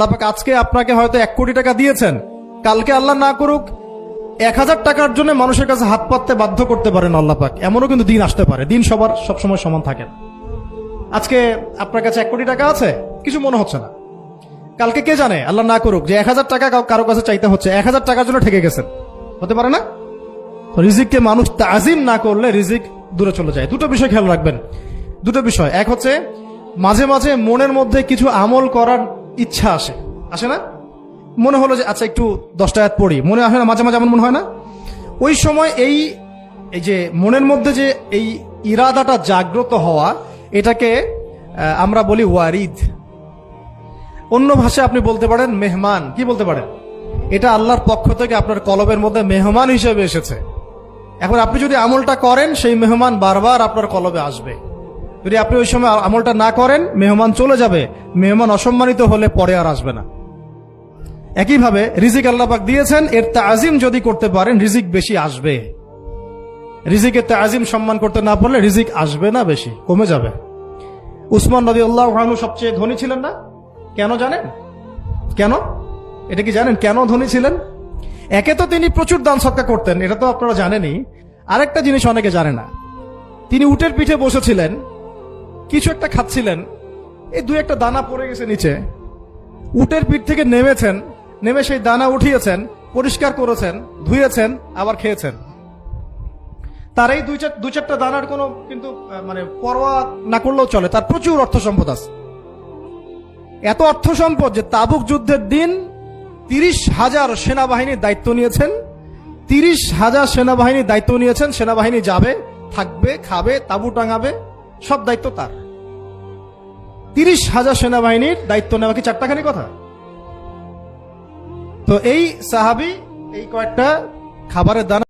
আল্লাহ পাক আজকে আপনাকে হয়তো 1 কোটি টাকা দিয়েছেন, কালকে আল্লাহ না করুক 1000 টাকার জন্য মানুষের কাছে হাত পাততে বাধ্য করতে পারেন আল্লাহ পাক। এমনও কিন্তু দিন আসতে পারে, দিন সবার সবসময় সমান থাকে না। আজকে আপনার কাছে 1 কোটি টাকা আছে, কিছু মনে হচ্ছে না। কালকে কে জানে, আল্লাহ না করুক, যে 1000 টাকা কারো কাছে চাইতে হচ্ছে, 1000 টাকার জন্য ঠেকে গেছেন, হতে পারে না? রিজিককে মানুষ তাজিম না করলে রিজিক দূরে চলে যায়। দুটো বিষয় খেয়াল রাখবেন, দুটো বিষয়। এক হচ্ছে মাঝে মাঝে মনের মধ্যে কিছু আমল করার ইচ্ছা আসে না? মনে হলো যে আচ্ছা একটু 10টা আয়াত পড়ি, মনে আসে না? মাঝে মাঝে এমন মনে হয় না? ওই সময় এই যে মনের মধ্যে যে এই ইরাদাটা জাগ্রত হওয়া, এটাকে আমরা বলি ওয়ারিদ। অন্য ভাষায় আপনি বলতে পারেন মেহমান। কি বলতে পারেন? এটা আল্লাহর পক্ষ থেকে আপনার কলবের মধ্যে মেহমান হিসেবে এসেছে। এখন আপনি যদি আমলটা করেন, সেই মেহমান বারবার আপনার কলবে আসবে। যদি আপনি ওই সময় আমলটা না করেন, মেহমান চলে যাবে, মেহমান অসম্মানিত হলে পরে আর আসবে না। একইভাবে রিজিক আল্লাহ পাক দিয়েছেন, এর তাজিম যদি করতে পারেন রিজিক বেশি আসবে। রিজিকের তাজিম সম্মান করতে না পারলে রিজিক আসবে না, বেশি কমে যাবে। উসমান রাদিয়াল্লাহু আনহু সবচেয়ে ধনী ছিলেন না? কেন জানেন? কেন? এটা কি জানেন কেন ধনী ছিলেন? একে তো তিনি প্রচুর দান সদকা করতেন, এটা তো আপনারা জানেনই। আরেকটা জিনিস অনেকে জানে না, তিনি উটের পিঠে বসেছিলেন, কিছু একটা খাচ্ছিলেন, এই 2-1টা দানা পড়ে গেছে নিচে। উটের পিঠ থেকে নেমেছেন, নেমে সেই দানা উঠিয়েছেন, পরিষ্কার করেছেন, ধুয়েছেন, আবার খেয়েছেন। তার এই 2-4টা দানার কোনো কিন্তু মানে পরোয়া না করলেও চলে, তার প্রচুর অর্থ সম্পদ আছে। এত অর্থ সম্পদ যে তাবুক যুদ্ধের দিন 30,000 সেনাবাহিনীর দায়িত্ব নিয়েছেন। 30,000 সেনাবাহিনীর দায়িত্ব নিয়েছেন। সেনাবাহিনী যাবে, থাকবে, খাবে, তাবু টাঙাবে, সব দায়িত্ব তার। 30,000 সেনাবাহিনীর দায়িত্ব নেওয়া কি চারটাখানি কথা? তো এই সাহাবী এই কয়েকটা খাবারের দানা